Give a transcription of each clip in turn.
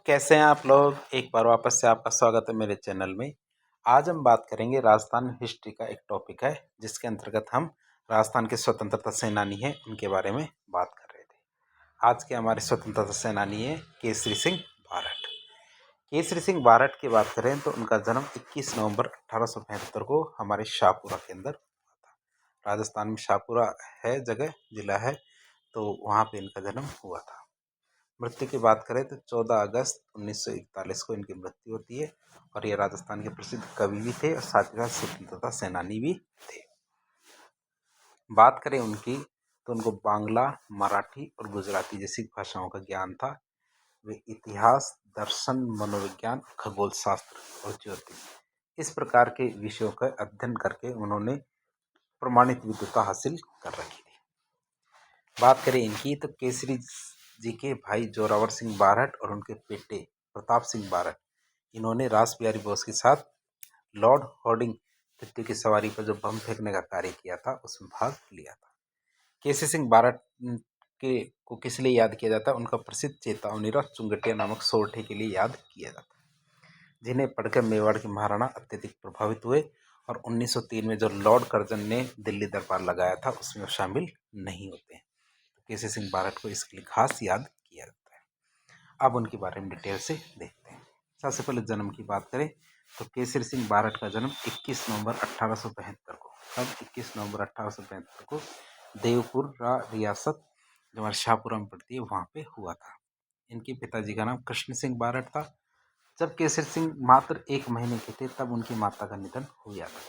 कैसे हैं आप लोग? एक बार वापस से आपका स्वागत है मेरे चैनल में। आज हम बात करेंगे राजस्थान हिस्ट्री का एक टॉपिक है, जिसके अंतर्गत हम राजस्थान के स्वतंत्रता सेनानी हैं, उनके बारे में बात कर रहे थे। आज के हमारे स्वतंत्रता सेनानी है केसरी सिंह बारट। केसरी सिंह बारट की बात करें तो उनका जन्म 21 नवंबर 1875 को हमारे शाहपुरा के अंदर हुआ था। राजस्थान में शाहपुरा है जगह, जिला है, तो वहाँ पे इनका जन्म हुआ था। मृत्यु की बात करें तो 14 अगस्त 1941 को इनकी मृत्यु होती है। और ये राजस्थान के प्रसिद्ध कवि भी थे और साथ ही साथ स्वतंत्रता सेनानी भी थे। बात करें उनकी तो उनको बांग्ला, मराठी और गुजराती जैसी भाषाओं का ज्ञान था। वे इतिहास, दर्शन, मनोविज्ञान, खगोल शास्त्र और ज्योतिष इस प्रकार के विषयों का अध्ययन करके उन्होंने प्रमाणित विद्वता हासिल कर रखी थी। बात करें इनकी तो केसरी जी के भाई जोरावर सिंह बारट और उनके बेटे प्रताप सिंह बारट, इन्होंने रास बिहारी बोस के साथ लॉर्ड हॉर्डिंग तृतीय की सवारी पर जो बम फेंकने का कार्य किया था, उसमें भाग लिया था। केसरी सिंह बारट के को किस लिए याद किया जाता है? उनका प्रसिद्ध चेतावनी रथ चुंगटिया नामक सोरठे के लिए याद किया जाता है, जिन्हें पढ़कर मेवाड़ के महाराणा अत्यधिक प्रभावित हुए और 1903 में जो लॉर्ड कर्जन ने दिल्ली दरबार लगाया था, उसमें शामिल नहीं होते हैं। केसरी सिंह बारट को इसके लिए खास याद किया जाता है। अब उनके बारे में डिटेल से देखते हैं। सबसे पहले जन्म की बात करें तो केसरी सिंह बारट का जन्म 21 नवंबर 1872 को, कब? 21 नवंबर 1872 को देवपुर रियासत जो हमारे शाहपुरा में पड़ती है, वहाँ पे हुआ था। इनके पिताजी का नाम कृष्ण सिंह बारट था। जब केसरी सिंह मात्र 1 महीने के थे तब उनकी माता का निधन हो गया था,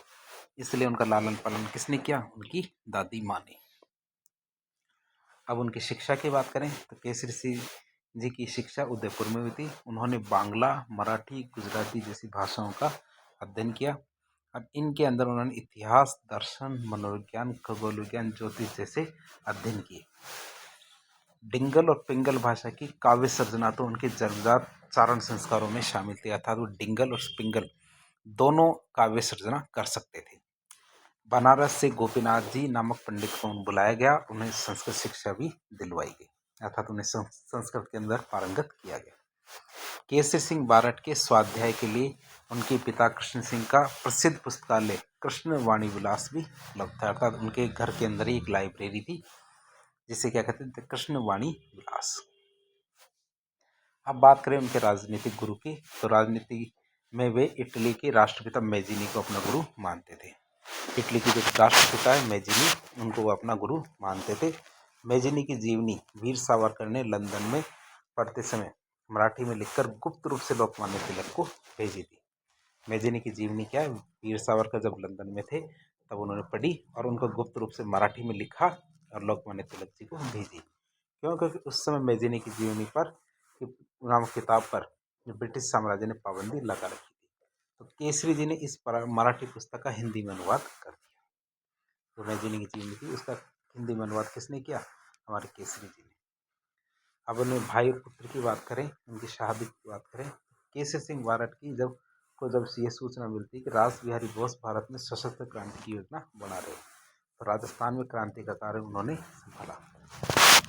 इसलिए उनका लालन पालन किसने किया? उनकी दादी माँ ने। अब उनकी शिक्षा की बात करें तो केसरी सिंह जी की शिक्षा उदयपुर में हुई थी। उन्होंने बांग्ला, मराठी, गुजराती जैसी भाषाओं का अध्ययन किया और इनके अंदर उन्होंने इतिहास, दर्शन, मनोविज्ञान, खगोल विज्ञान, ज्योतिष जैसे अध्ययन किए। डिंगल और पिंगल भाषा की काव्य सर्जना तो उनके जन्मजात चारण संस्कारों में शामिल थे, अर्थात वो डिंगल और पिंगल दोनों काव्य सर्जना कर सकते थे। बनारस से गोपीनाथ जी नामक पंडित को बुलाया गया, उन्हें संस्कृत शिक्षा भी दिलवाई गई, अर्थात उन्हें संस्कृत के अंदर पारंगत किया गया। केसरी सिंह बारट के स्वाध्याय के लिए उनके पिता कृष्ण सिंह का प्रसिद्ध पुस्तकालय कृष्ण वाणी विलास भी उपलब्ध था, अर्थात उनके घर के अंदर ही एक लाइब्रेरी थी जिसे क्या कहते थे? कृष्ण वाणी विलास। अब बात करें उनके राजनीतिक गुरु की तो राजनीति में वे इटली के राष्ट्रपिता मेजिनी को अपना गुरु मानते थे। इटली के जो राष्ट्रपिता है मेजिनी, उनको वो अपना गुरु मानते थे। मेजिनी की जीवनी वीर सावरकर ने लंदन में पढ़ते समय मराठी में लिखकर गुप्त रूप से लोकमान्य तिलक को भेजी थी। मेजिनी की जीवनी क्या है? वीर सावरकर जब लंदन में थे तब उन्होंने पढ़ी और उनको गुप्त रूप से मराठी में लिखा और लोकमान्य तिलक जी को भेजी। क्यों? क्योंकि उस समय मेजिनी की जीवनी पर नामक किताब पर ब्रिटिश साम्राज्य ने पाबंदी लगा रखी थी, तो केसरी जी ने इस मराठी पुस्तक का हिंदी में अनुवाद कर दिया। तो मेजिनी की जीवनी थी, उसका हिंदी में अनुवाद किसने किया? हमारे केसरी जी ने। अब उन्हें भाई और पुत्र की बात करें, उनकी शहादत की बात करें, केसरी सिंह बारट की जब ये सूचना मिलती कि रास बिहारी बोस भारत में सशस्त्र क्रांति की योजना बना रहे, तो राजस्थान में क्रांति का कार्य उन्होंने संभाला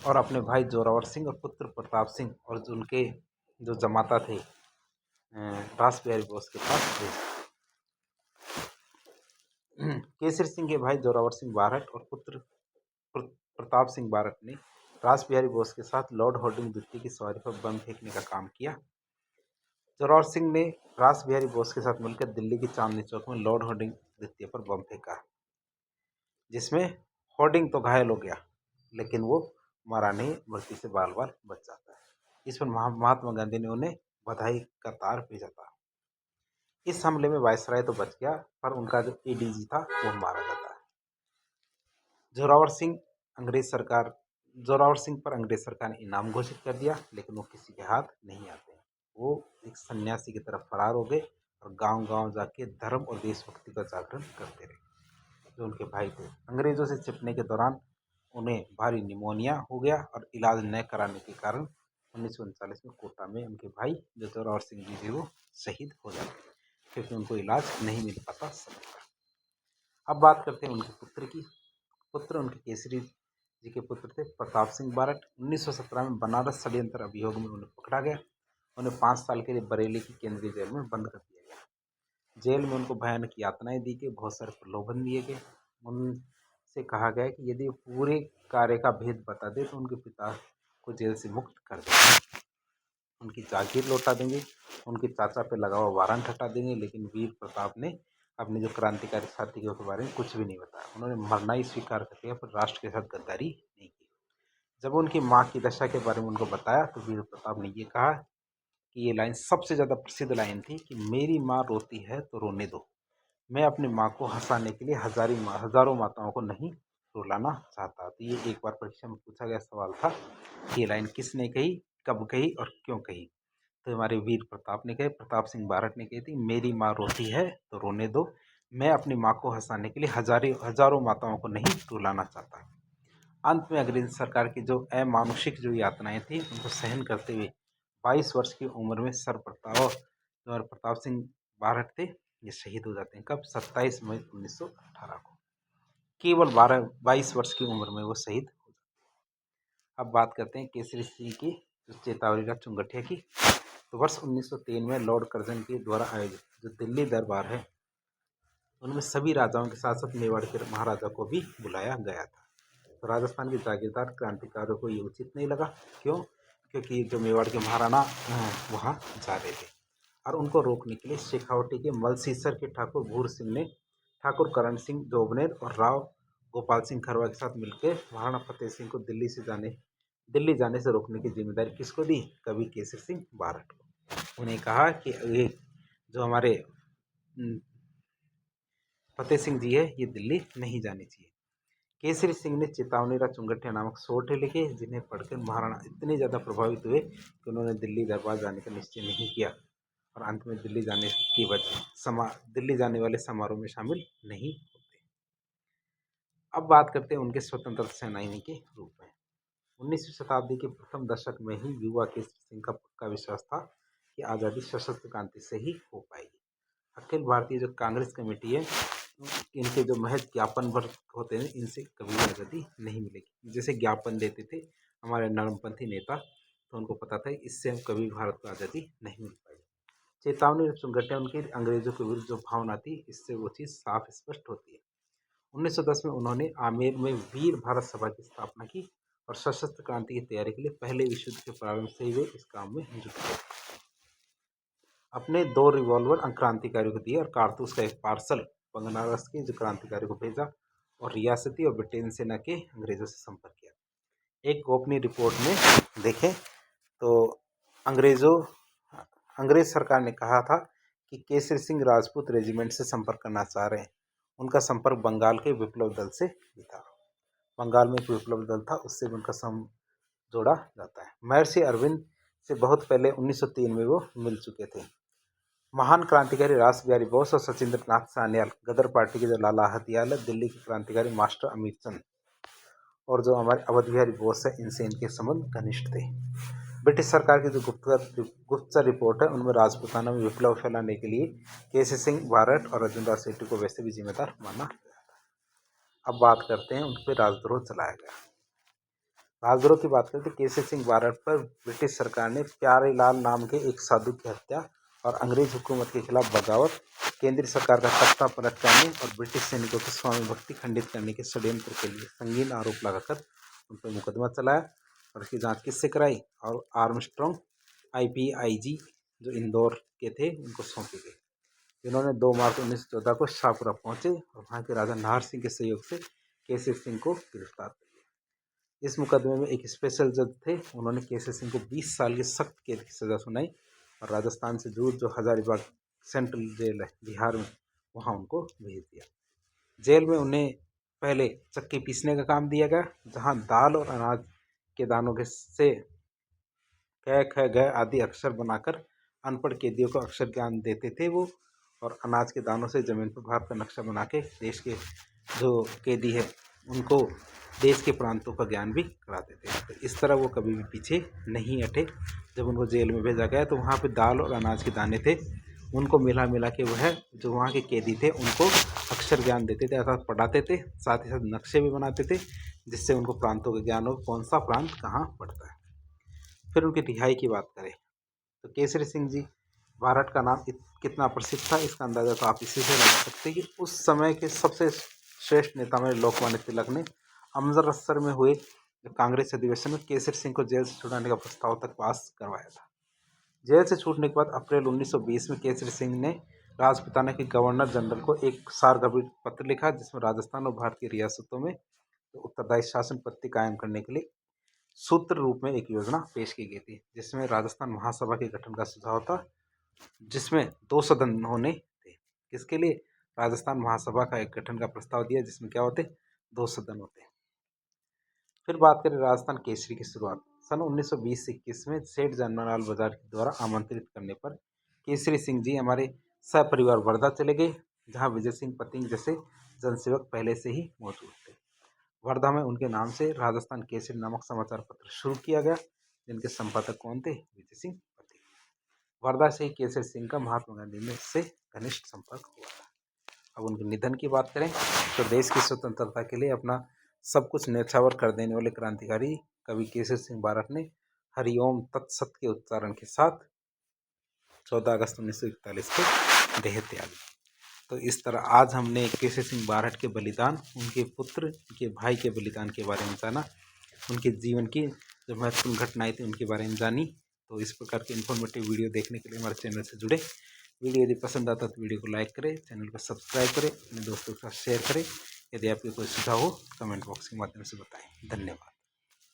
और अपने भाई जोरावर सिंह और पुत्र प्रताप सिंह और उनके जो जमाता थे रास बिहारी बोस के पास भेजा। केसरी सिंह के भाई जोरावर सिंह बारट और पुत्र प्रताप सिंह बारट ने रास बिहारी बोस के साथ लॉर्ड हॉर्डिंग द्वितीय की सवारी पर बम फेंकने का काम किया। जोरावर सिंह ने रास बिहारी बोस के साथ मिलकर दिल्ली की चांदनी चौक में लॉर्ड हॉर्डिंग द्वितीय पर बम फेंका, जिसमें हॉर्डिंग तो घायल हो गया लेकिन वो मरा नहीं, मृत्यु से बाल बाल बच जाता है। इस पर महात्मा गांधी ने उन्हें बधाई का तार भेजा था। इस हमले में वायसराय तो बच गया पर उनका जो एडीजी था वो मारा जाता है। जोरावर सिंह पर अंग्रेज सरकार ने इनाम घोषित कर दिया, लेकिन वो किसी के हाथ नहीं आते। वो एक सन्यासी की तरफ फरार हो गए और गांव-गांव जाके धर्म और देशभक्ति का जागरण करते रहे। जो उनके भाई थे, अंग्रेजों से चिपने के दौरान उन्हें भारी निमोनिया हो गया और इलाज न कराने के कारण 1939 में कोटा में उनके भाई जो जोरावर सिंह जी थे वो शहीद हो जाते, क्योंकि उनको इलाज नहीं मिल पाता समय पर। अब बात करते हैं उनके पुत्र की। पुत्र उनके केसरी जी के पुत्र थे प्रताप सिंह बारट। 1917 में बनारस षड्यंत्र अभियोग में उन्हें पकड़ा गया उन्हें 5 साल के लिए बरेली की केंद्रीय जेल में बंद कर दिया गया। जेल में उनको भयानक यातनाएं दी गई, बहुत सारे प्रलोभन दिए गए। उनसे कहा गया कि यदि वो पूरे कार्य का भेद बता दे तो उनके पिता को जेल से मुक्त कर देंगे, उनकी जागीर लौटा देंगे, उनके चाचा पे लगा हुआ वारंट हटा देंगे। लेकिन वीर प्रताप ने अपने जो क्रांतिकारी साथियों के बारे में कुछ भी नहीं बताया। उन्होंने मरना ही स्वीकार कर लिया, पर राष्ट्र के साथ गद्दारी नहीं की। जब उनकी माँ की दशा के बारे में उनको बताया तो वीर प्रताप ने ये कहा कि ये लाइन सबसे ज़्यादा प्रसिद्ध लाइन थी कि मेरी माँ रोती है तो रोने दो। मैं अपनी माँ को हंसाने के लिए हजारों माताओं को नहीं रुलाना चाहता। तो ये एक बार परीक्षा में पूछा गया सवाल था कि ये लाइन किसने कही, कब कही और क्यों कही। तो हमारे वीर प्रताप ने कहे, प्रताप सिंह बारट ने कही थी, मेरी माँ रोती है तो रोने दो। मैं अपनी माँ को हंसाने के लिए हजारों माताओं को नहीं रुलाना चाहता। अंत में अंग्रेज सरकार की जो अमानुषिक जो यातनाएं थी उनको सहन करते हुए 22 वर्ष की उम्र में सर प्रताप सिंह बारट थे, ये शहीद हो जाते हैं। कब? 27 मई 1918 को। केवल 22 वर्ष की उम्र में वो शहीद हो जाते हैं। अब बात करते हैं केसरी सिंह की जो चेतावनी का चुंगठिया की। तो वर्ष 1903 में लॉर्ड कर्जन के द्वारा आयोजित जो दिल्ली दरबार है उनमें सभी राजाओं के साथ साथ मेवाड़ के महाराजा को भी बुलाया गया था। तो राजस्थान के जागीरदार क्रांतिकारियों को ये उचित नहीं लगा। क्यों? क्योंकि जो मेवाड़ के महाराणा वहाँ जा रहे थे और उनको रोकने के लिए शेखावटी के मलसीसर के ठाकुर भूर सिंह ने ठाकुर करण सिंह जोबनेर और राव गोपाल सिंह खरवा के साथ मिलकर महाराणा फतेह सिंह को दिल्ली जाने से रोकने की जिम्मेदारी किसको दी? कवि केसरी सिंह बारट को। उन्हें कहा कि ये जो हमारे फतेह सिंह जी है ये दिल्ली नहीं जानी चाहिए। केसरी सिंह ने चेतावनी चुंगठिया नामक सोटे लिखे, जिन्हें पढ़कर महाराणा इतने ज़्यादा प्रभावित हुए कि उन्होंने दिल्ली दरबार जाने का निश्चय नहीं किया और अंत में दिल्ली जाने वाले समारोह में शामिल नहीं होते। अब बात करते हैं उनके स्वतंत्रता सेनानी के रूप में। 19वीं शताब्दी के प्रथम दशक में ही युवा केसरी सिंह का पक्का विश्वास था कि आज़ादी सशस्त्र क्रांति से ही हो पाएगी। अखिल भारतीय जो कांग्रेस कमेटी है, इनके जो महज ज्ञापन वर्ग होते हैं इनसे कभी आज़ादी नहीं मिलेगी। जैसे ज्ञापन देते थे हमारे नरमपंथी नेता, तो उनको पता था इससे हम कभी भारत को आज़ादी नहीं मिल पाएगी। चेतावनी चुंगठिया उनकी अंग्रेजों के विरुद्ध जो भावना थी, इससे वो चीज़ साफ स्पष्ट होती है। 1910 में उन्होंने आमेर में वीर भारत सभा की स्थापना की और सशस्त्र क्रांति की तैयारी के लिए पहले विश्व युद्ध के प्रारंभ से ही वे इस काम में जुट गए। अपने 2 रिवॉल्वर क्रांतिकारियों को दिए और कारतूस का एक पार्सल बनारस के जो क्रांतिकारियों को भेजा और रियासती और ब्रिटेन सेना के अंग्रेजों से संपर्क किया। एक गोपनीय रिपोर्ट में देखें तो अंग्रेज सरकार ने कहा था कि केसरी सिंह राजपूत रेजिमेंट से संपर्क करना चाह रहे हैं। उनका संपर्क बंगाल के विप्लव दल से भी था। बंगाल में एक विप्लव दल था, उससे भी उनका जोड़ा जाता है। महर्षि अरविंद से बहुत पहले 1903 में वो मिल चुके थे। महान क्रांतिकारी रास बिहारी बोस और सचिंद्र नाथ सान्याल, गदर पार्टी के जो लाला हथियाल है, दिल्ली के क्रांतिकारी मास्टर अमित चंद और जो हमारे अवध बिहारी बोस है, इनसे इनके संबंध घनिष्ठ थे। ब्रिटिश सरकार की जो गुप्तचर रिपोर्ट है उनमें राजपूताना में विप्लव फैलाने के लिए केसरी सिंह बारट और अर्जुन राव सेठी को वैसे भी जिम्मेदार माना गया था। अब बात करते हैं उन पर राजद्रोह चलाया गया। राजद्रोह की बात करते केसरी सिंह बारट पर ब्रिटिश सरकार ने प्यारेलाल नाम के एक साधु की हत्या और अंग्रेज हुकूमत के खिलाफ बगावत, केंद्रीय सरकार का तख्ता पलट करने और ब्रिटिश सैनिकों की स्वामी भक्ति खंडित करने के षड्यंत्र के लिए संगीन आरोप लगाकर उन पर मुकदमा चलाया और उसकी जांच किससे कराई? और आर्मस्ट्रॉन्ग IPIG जो इंदौर के थे उनको सौंपी गई। इन्होंने 2 मार्च 1914 को शाहपुरा पहुंचे और वहाँ के राजा नाहर सिंह के सहयोग से केसरी सिंह को गिरफ्तार कर लिया। इस मुकदमे में एक स्पेशल जज थे, उन्होंने केसरी सिंह को 20 साल की सख्त कैद की सज़ा सुनाई और राजस्थान से दूर जो हजारीबाग सेंट्रल जेल है बिहार में, वहाँ उनको भेज दिया। जेल में उन्हें पहले चक्की पीसने का काम दिया गया, जहाँ दाल और अनाज के दानों के से क ख ग आदि अक्षर बनाकर अनपढ़ कैदियों को अक्षर ज्ञान देते थे वो, और अनाज के दानों से जमीन पर भारत का नक्शा बना के देश के जो कैदी है उनको देश के प्रांतों का ज्ञान भी कराते थे। तो इस तरह वो कभी भी पीछे नहीं हटे। जब उनको जेल में भेजा गया तो वहाँ पे दाल और अनाज के दाने थे, उनको मिला के वह जो वहाँ के कैदी थे उनको अक्षर ज्ञान देते थे, अर्थात पढ़ाते थे, साथ ही साथ नक्शे भी बनाते थे जिससे उनको प्रांतों का ज्ञान हो, कौन सा प्रांत कहाँ पड़ता है। फिर उनकी रिहाई की बात करें तो केसरी सिंह जी बारहट का नाम कितना प्रसिद्ध था इसका अंदाज़ा तो आप इसी से लगा सकते हैं कि उस समय के सबसे श्रेष्ठ नेता में लोकमान्य तिलक ने अमृतसर में हुए कांग्रेस अधिवेशन में केसरी सिंह को जेल से छुड़ाने का प्रस्ताव तक पास करवाया था। जेल से छूटने के बाद अप्रैल 1920 में केसरी सिंह ने राजपुताना के गवर्नर जनरल को एक सारगर्भित पत्र लिखा जिसमें राजस्थान और भारतीय रियासतों में उत्तरदायी शासन पद्धति कायम करने के लिए सूत्र रूप में एक योजना पेश की गई थी, जिसमें राजस्थान महासभा के गठन का सुझाव था, जिसमें 2 सदन होने थे। किसके लिए? राजस्थान महासभा का एक गठन का प्रस्ताव दिया जिसमें क्या होते? 2 सदन होते। फिर बात करें राजस्थान केसरी की शुरुआत सन 1920 से 21 में सेठ जाननालाल बजाज के द्वारा आमंत्रित करने पर केसरी सिंह जी हमारे सपरिवार वर्धा चले गए, जहां विजय सिंह पतिंग जैसे जनसेवक पहले से ही मौजूद थे। वर्धा में उनके नाम से राजस्थान केसरी नामक समाचार पत्र शुरू किया गया, जिनके संपादक कौन थे? विजय सिंह पतिंग। वर्धा से ही केसरी सिंह का महात्मा गांधी में से घनिष्ठ संपर्क हुआ था। अब उनके निधन की बात करें तो देश की स्वतंत्रता के लिए अपना सब कुछ न्यौछावर कर देने वाले क्रांतिकारी कवि केसरी सिंह बारहट ने हरिओम तत्सत के उच्चारण के साथ 14 अगस्त 1941 को देह त्यागी। तो इस तरह आज हमने केसरी सिंह बारहट के बलिदान, उनके पुत्र, उनके भाई के बलिदान के बारे में जाना, उनके जीवन की जो महत्वपूर्ण घटनाएं थी उनके बारे में जानी। तो इस प्रकार के इन्फॉर्मेटिव वीडियो देखने के लिए हमारे चैनल से जुड़े। वीडियो यदि पसंद आता तो वीडियो को लाइक करें, चैनल को सब्सक्राइब करें, अपने दोस्तों के साथ शेयर करें। यदि आपके कोई सुझाव हो कमेंट बॉक्स के माध्यम से बताएं। धन्यवाद।